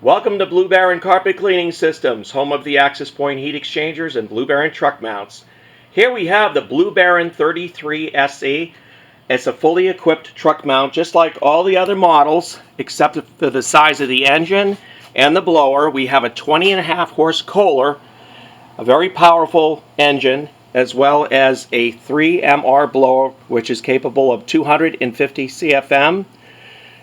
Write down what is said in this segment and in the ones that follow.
Welcome to Blue Baron Carpet Cleaning Systems, home of the Access Point heat exchangers and Blue Baron truck mounts. Here we have the Blue Baron 33 SE. It's a fully equipped truck mount just like all the other models except for the size of the engine and the blower. We have a 20.5 horse Kohler, a very powerful engine, as well as a 3MR blower which is capable of 250 CFM.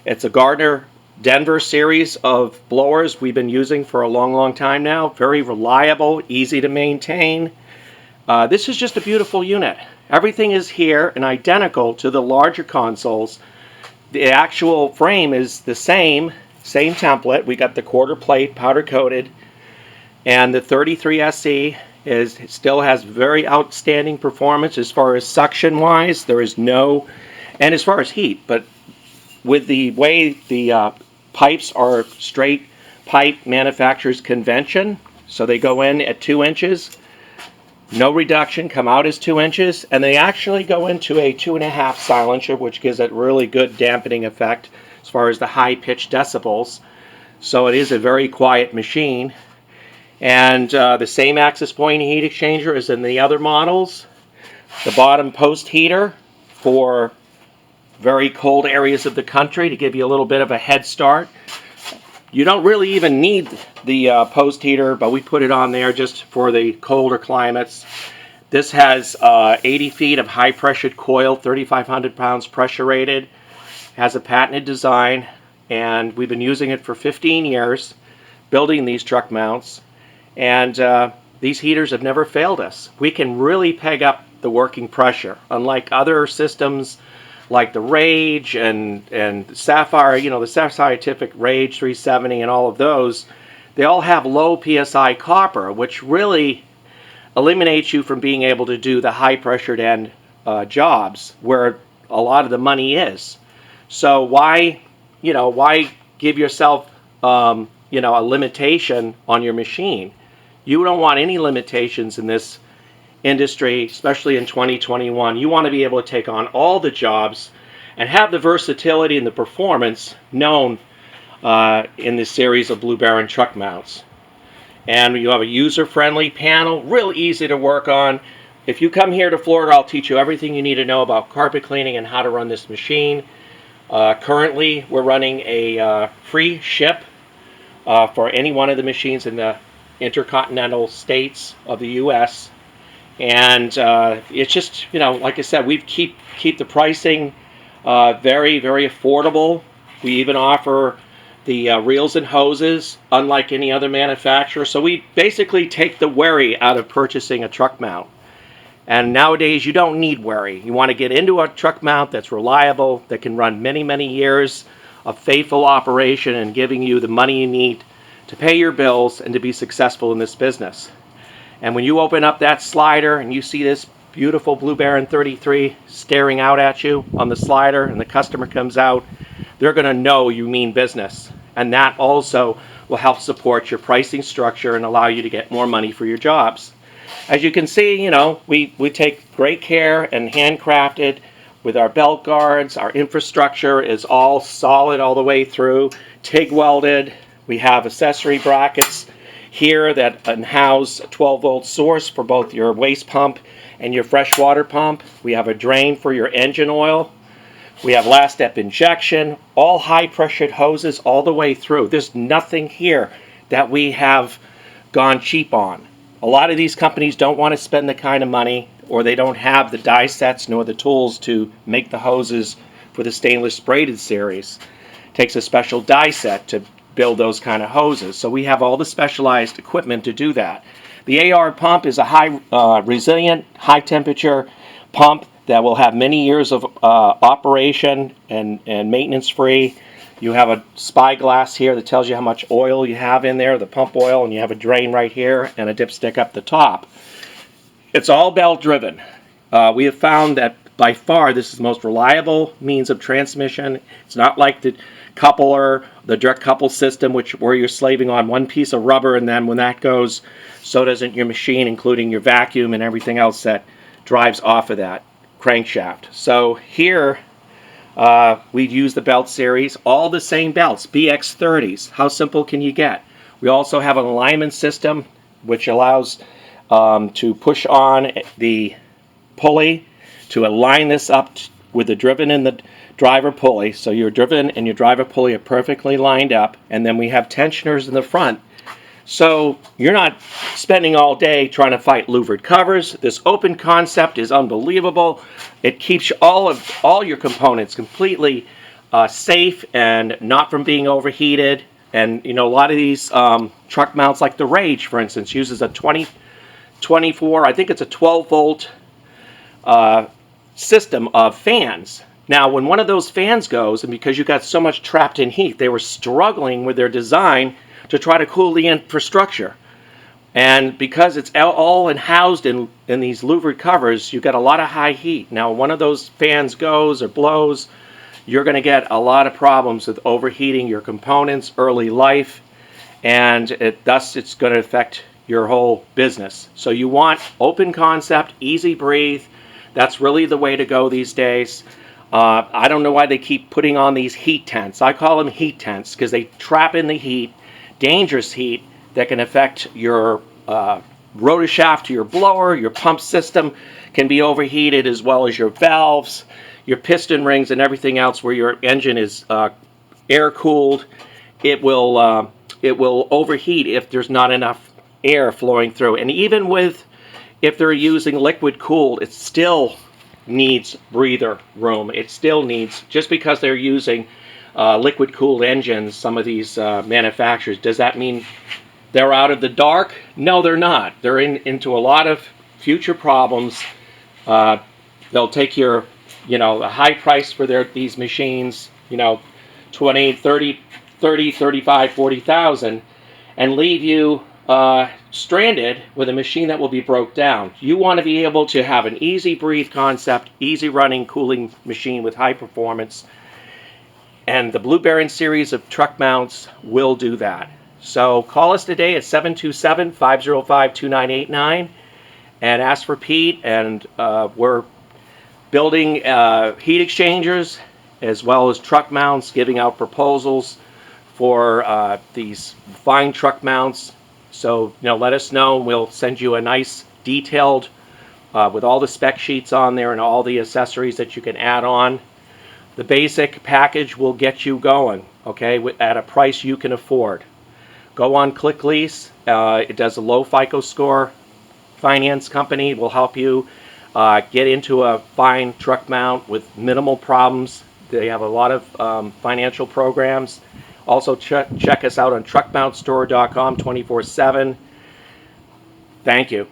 It's a Gardner Denver series of blowers we've been using for a long time now. Very reliable, easy to maintain. This is just a beautiful unit. Everything is here and identical to the larger consoles. The actual frame is the same template. We got the quarter plate powder coated, and the 33 SE still has very outstanding performance as far as suction wise. There is no, and as far as heat, but with the way the pipes are straight pipe manufacturer's convention, so they go in at 2 inches, no reduction, come out as 2 inches, and they actually go into a 2.5 silencer, which gives it really good dampening effect as far as the high pitched decibels. So it is a very quiet machine, and the same access point heat exchanger as in the other models. The bottom post heater for very cold areas of the country to give you a little bit of a head start. You don't really even need the post heater, but we put it on there just for the colder climates. This has 80 feet of high pressured coil, 3,500 pounds pressure rated, has a patented design, and we've been using it for 15 years building these truck mounts, and these heaters have never failed us. We can really peg up the working pressure, unlike other systems like the Rage and Sapphire, the Scientific Rage 370 and all of those. They all have low PSI copper, which really eliminates you from being able to do the high pressured end jobs where a lot of the money is. So why give yourself a limitation on your machine? You don't want any limitations in this industry, especially in 2021. You want to be able to take on all the jobs and have the versatility and the performance known in this series of Blue Baron truck mounts. And you have a user-friendly panel, real easy to work on. If you come here to Florida, I'll teach you everything you need to know about carpet cleaning and how to run this machine. Currently, we're running a free ship for any one of the machines in the intercontinental states of the U.S. And it's just, like I said, we keep the pricing very affordable. We even offer the reels and hoses, unlike any other manufacturer. So we basically take the worry out of purchasing a truck mount. And nowadays, you don't need worry. You want to get into a truck mount that's reliable, that can run many years of faithful operation and giving you the money you need to pay your bills and to be successful in this business. And when you open up that slider and you see this beautiful Blue Baron 33 staring out at you on the slider, and the customer comes out, they're going to know you mean business. And that also will help support your pricing structure and allow you to get more money for your jobs. As you can see, we take great care and handcrafted with our belt guards. Our infrastructure is all solid all the way through, TIG welded. We have accessory brackets here that house a 12-volt source for both your waste pump and your freshwater pump. We have a drain for your engine oil. We have last step injection, all high pressured hoses all the way through. There's nothing here that we have gone cheap on. A lot of these companies don't want to spend the kind of money, or they don't have the die sets nor the tools to make the hoses for the stainless braided series. It takes a special die set to build those kind of hoses. So we have all the specialized equipment to do that. The AR pump is a high resilient, high temperature pump that will have many years of operation and maintenance free. You have a spyglass here that tells you how much oil you have in there, the pump oil, and you have a drain right here and a dipstick up the top. It's all belt driven. We have found that by far this is the most reliable means of transmission. It's not like the coupler, the direct couple system, where you're slaving on one piece of rubber, and then when that goes, so doesn't your machine, including your vacuum and everything else that drives off of that crankshaft. So here We've used the belt series, all the same belts, BX30s. How simple can you get? We also have an alignment system which allows to push on the pulley to align this up with the driven and the driver pulley. So your driven and your driver pulley are perfectly lined up. And then we have tensioners in the front. So you're not spending all day trying to fight louvered covers. This open concept is unbelievable. It keeps all your components completely safe and not from being overheated. And you know, a lot of these truck mounts, like the Rage, for instance, uses a 24, I think it's a 12 volt system of fans. Now, when one of those fans goes, and because you got so much trapped in heat, they were struggling with their design to try to cool the infrastructure. And because it's all housed in these louvered covers, you got a lot of high heat. Now, one of those fans goes or blows, you're going to get a lot of problems with overheating your components, early life, and thus it's going to affect your whole business. So you want open concept, easy breathe. That's really the way to go these days. I don't know why they keep putting on these heat tents. I call them heat tents because they trap in the heat, dangerous heat that can affect your rotor shaft to your blower. Your pump system can be overheated, as well as your valves, your piston rings, and everything else where your engine is air cooled. It will overheat if there's not enough air flowing through. And even if they're using liquid cooled, it still needs breather room. It still needs, just because they're using liquid cooled engines, some of these manufacturers, does that mean they're out of the dark? No, they're not. They're into a lot of future problems. They'll take a high price for these machines, 20, 30, 35, 40,000, and leave you stranded with a machine that will be broke down. You want to be able to have an easy breathe concept, easy running cooling machine with high performance, and the Blue Baron series of truck mounts will do that. So call us today at 727-505-2989 and ask for Pete. And we're building heat exchangers as well as truck mounts, giving out proposals for these fine truck mounts. So let us know, and we'll send you a nice detailed with all the spec sheets on there and all the accessories that you can add on. The basic package will get you going, okay, at a price you can afford. Go on ClickLease. It does a low FICO score finance company. It will help you get into a fine truck mount with minimal problems. They have a lot of financial programs. Also, check us out on truckmountstore.com 24/7. Thank you.